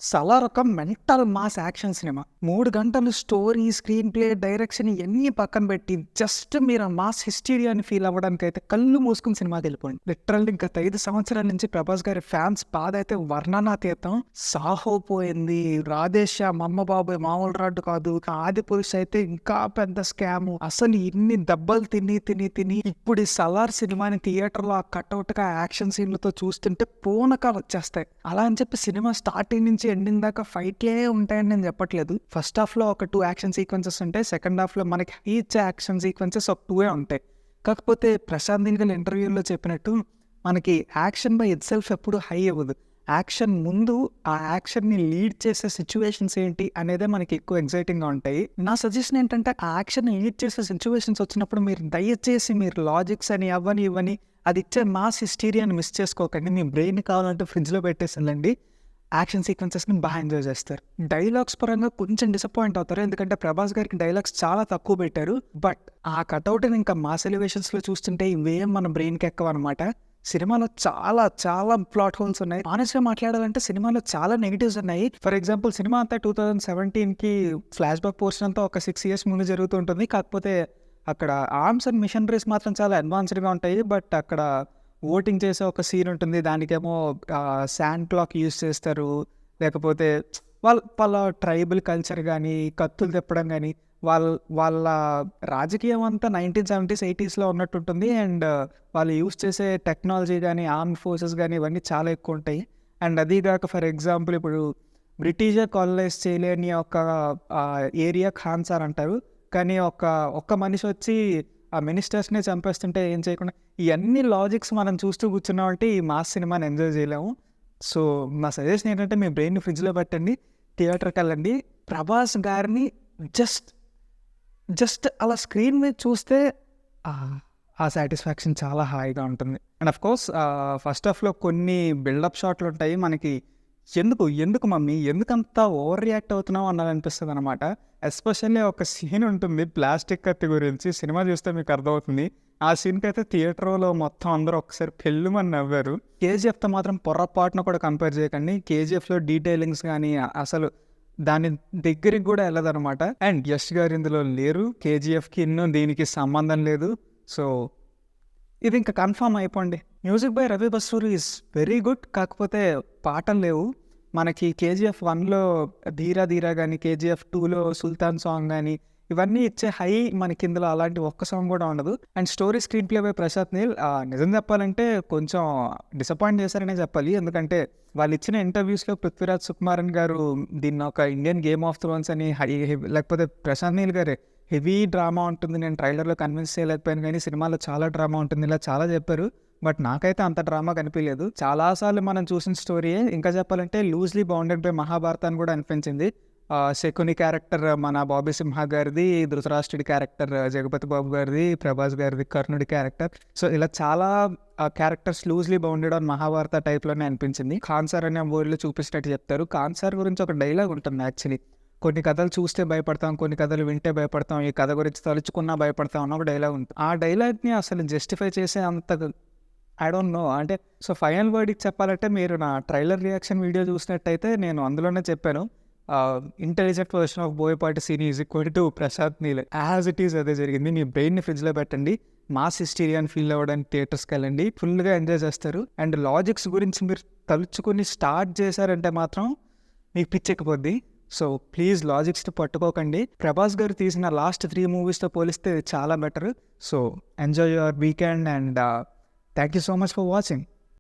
'సలార్' ఒక mental mass action cinema. 3 గంటలు story, screen play, direction ఇయన్నీ పక్కన పెట్టి జస్ట్ మీరు ఆ మాస్ హిస్టీరియాని ఫీల్ అవ్వడానికైతే కళ్ళు మూసుకొని సినిమాకెళ్ళిపోండి. లిటరల్లీ గత 5 సంవత్సరాల నుంచి ప్రభాస్ గారి ఫ్యాన్స్ బాధ అయితే వర్ణనాతీతం. 'సాహో' పోయింది, 'రాధేశ్యామ్' అమ్మ బాబోయ్ మామూలు రాడ్డు కాదు, 'ఆదిపురుష్' అయితే ఇంకా పెద్ద స్కాము. అసలు ఇన్ని దెబ్బలు తిని ఇప్పుడు ఈ 'సలార్' సినిమాని థియేటర్‌లో ఆ కటౌట్‌గా యాక్షన్ సీన్లతో చూస్తుంటే పూనకాలు వచ్చేస్తాయి. అలా అని చెప్పి సినిమా స్టార్టింగ్ నుంచి ఎండింగ్ దాకా ఫైట్లే ఉంటాయని నేను చెప్పట్లేదు. ఫస్ట్ హాఫ్‌లో ఒక 2 యాక్షన్ సీక్వెన్సెస్ ఉంటాయి. సెకండ్ హాఫ్‌లో మనకి ఈచ్ యాక్షన్ సీక్వెన్సెస్ ఒక 2 ఉంటాయి. కాకపోతే ప్రశాంత్ నీల్ గారు ఇంటర్వ్యూలో చెప్పినట్టు మనకి యాక్షన్ బై ఇట్‌సెల్ఫ్ ఎప్పుడు హై అవ్వదు. యాక్షన్ ముందు ఆ యాక్షన్‌ని లీడ్ చేసే సిట్యుయేషన్స్ ఏంటి అనేదే మనకి ఎక్కువ ఎక్సైటింగ్‌గా ఉంటాయి. నా సజెషన్ ఏంటంటే ఆ యాక్షన్‌ని లీడ్ చేసే సిట్యుయేషన్స్ వచ్చినప్పుడు మీరు దయచేసి మీరు లాజిక్స్ అని అవ్వని ఇవ్వని అది ఇచ్చే మాస్ హిస్టీరియాని మిస్ చేసుకోకండి. మీ బ్రెయిన్ కావాలంటే ఫ్రిడ్జ్‌లో పెట్టేసి వెళ్ళండి. యాక్షన్ సీక్వెన్సెస్‌ని ఎంజాయ్ చేస్తారు. డైలాగ్స్ పరంగా కొంచెం డిసప్పాయింట్ అవుతారు. ఎందుకంటే ప్రభాస్ గారికి డైలాగ్స్ చాలా తక్కువ పెట్టారు. బట్ ఆ కటౌట్‌ని ఇంకా మాస్ ఎలివేషన్స్‌లో చూస్తుంటే ఇవేం మన బ్రెయిన్‌కి ఎక్కవనమాట. సినిమాలో చాలా ప్లాట్ హోల్స్ ఉన్నాయి. ఆనెస్ట్‌గా మాట్లాడాలంటే సినిమాలో చాలా నెగెటివ్స్ ఉన్నాయి. ఫర్ ఎగ్జాంపుల్ సినిమా అంతా 2017కి ఫ్లాష్ బ్యాక్ పోర్షన్ అంతా ఒక 6 ఇయర్స్ ముందు జరుగుతూ ఉంటుంది. కాకపోతే అక్కడ ఆర్మ్స్ అండ్ మిషనరీస్ మాత్రం చాలా అడ్వాన్స్డ్‌గా ఉంటాయి. బట్ అక్కడ ఓటింగ్ చేసే ఒక సీన్ ఉంటుంది. దానికేమో శాండ్ క్లాక్ యూజ్ చేస్తారు. లేకపోతే వాళ్ళ ట్రైబల్ కల్చర్ గానీ, కత్తులు తిప్పడం గానీ, వాళ్ళ రాజకీయం అంతా 1970s, 80sలో ఉన్నట్టుంటుంది. అండ్ వాళ్ళు యూజ్ చేసే టెక్నాలజీ గానీ, ఆర్మ్డ్ ఫోర్సెస్ గానీ ఇవన్నీ చాలా ఎక్కువుంటాయి. అండ్ అదీ గాక ఫర్ ఎగ్జాంపుల్ ఇప్పుడు బ్రిటిషే కాలనైజ్ చేయలేని ఒక ఏరియా ఖాన్సార్ అంటారు. కానీ ఒక్క మనిషి వచ్చి ఆ మినిస్టర్స్‌నే చంపేస్తుంటే ఏం చేయకుండా ఇయన్నీ లాజిక్స్ మనం చూస్తూ కూర్చున్నామంటే ఈ మాస్ సినిమాని ఎంజాయ్ చేయలేము. సో, నా సజెషన్ ఏంటంటే మీ బ్రెయిన్‌ని ఫ్రిడ్జ్‌లో పెట్టండి. థియేటర్‌కెళ్ళండి. ప్రభాస్ గారిని జస్ట్ అలా స్క్రీన్ మీద చూస్తే ఆ సాటిస్ఫాక్షన్ చాలా హాయిగా ఉంటుంది. అండ్ ఆఫ్‌కోర్స్ ఫస్ట్ హాఫ్‌లో కొన్ని బిల్డప్ షాట్లుంటాయి. మనకి ఎందుకు మమ్మీ ఎందుకంత ఓవర్ రియాక్ట్ అవుతున్నావు అనిపిస్తదనమాట. ఎస్పెషల్లీ ఒక సీన్ ఉంటుంది ప్లాస్టిక్ కత్తి గురించి. సినిమా చూస్తే మీకు అర్థమవుతుంది. ఆ సీన్‌కైతే థియేటర్‌లో మొత్తం అందరూ ఒకసారి ఫెల్లుమని నవ్వారు. 'కేజీఎఫ్'తో మాత్రం పొరపాటున కూడా కంపేర్ చేయకండి. 'కేజీఎఫ్'లో డీటెయిలింగ్స్ గానీ అసలు దాని దగ్గరికి కూడా ఎళ్ళదనమాట. అండ్ యష్ గారు ఇందులో లేరు. 'కేజీఎఫ్'కి దీనికి సంబంధం లేదు. సో, ఇది ఇంకా కన్ఫర్మ్ అయిపోండి. Music by Ravi Basrur is very good. కాకపోతే పాటలు లేవు. మనకి 'కేజీఎఫ్ 1'లో 'ధీరా ధీరా' గానీ, 'కేజీఎఫ్ 2'లో 'సుల్తాన్' సాంగ్ గానీ, ఇవన్నీ ఇచ్చే హై మనకి ఇందులో అలాంటి ఒక్క సాంగ్ కూడా ఉండదు. And story screenplay by Prashanth Neel నిజం చెప్పాలంటే కొంచెం డిసప్పాయింట్ చేశారనే చెప్పాలి. ఎందుకంటే వాళ్ళు ఇచ్చిన ఇంటర్వ్యూస్‌లో పృథ్వీరాజ్ సుకుమారన్ గారు దీన్ని ఒక ఇండియన్ గేమ్ ఆఫ్ థ్రోన్స్ అని లేకపోతే ప్రశాంత్ నీల్ గారే హెవీ డ్రామా ఉంటుంది. నేను ట్రైలర్‌లో కన్విన్స్ చేయలేకపోయాను కానీ సినిమాలో చాలా డ్రామా ఉంటుంది. ఇలా చాలా చెప్పారు. బట్ నాకైతే అంత డ్రామా కనిపియలేదు. చాలా సార్లు మనం చూసిన స్టోరీయే. ఇంకా చెప్పాలంటే లూజ్లీ బౌండెడ్ బై మహాభారత్ అని కూడా అనిపించింది. శకుని క్యారెక్టర్ మన బాబీ సింహ గారిది, ధృతరాష్ట్రుడి క్యారెక్టర్ జగపతి బాబు గారిది, ప్రభాస్ గారిది కర్ణుడి క్యారెక్టర్. సో, ఇలా చాలా characters loosely bounded on Mahabharata టైప్‌లోనే అనిపించింది. 'ఖాన్సార్' అనే వర్డ్‌లో చూపించినట్టు చెప్తారు. 'ఖాన్సార్' గురించి ఒక డైలాగ్ ఉంటుంది యాక్చువల్లీ. కొన్ని కథలు చూస్తే భయపడతాం, కొన్ని కథలు వింటే భయపడతాం, ఈ కథ గురించి తలుచుకున్నా భయపడతాం అని ఒక డైలాగ్ ఉంటుంది. ఆ డైలాగ్‌ని అసలు జస్టిఫై చేసే అంత ఐ డోంట్ నో. అంటే సో, ఫైనల్ వర్డ్‌కి చెప్పాలంటే మీరు నా ట్రైలర్ రియాక్షన్ వీడియో చూసినట్టయితే నేను అందులోనే చెప్పాను. Intelligent version of Boyapati scene is equal to Prashanth Neel. As it is అదే జరిగింది. మీ బ్రెయిన్‌ని ఫ్రిడ్జ్‌లో పెట్టండి. మాస్ హిస్టీరియాని ఫీల్ అవ్వడానికి థియేటర్స్‌కి వెళ్ళండి. ఫుల్‌గా ఎంజాయ్ చేస్తారు. అండ్ లాజిక్స్ గురించి మీరు తలుచుకొని స్టార్ట్ చేశారంటే మాత్రం మీకు పిచ్చెక్కిపోద్ది. సో, ప్లీజ్ లాజిక్స్‌ని పట్టుకోకండి. ప్రభాస్ గారు తీసిన లాస్ట్ 3 మూవీస్‌తో పోలిస్తే చాలా better. So, enjoy your weekend and thank you so much for watching.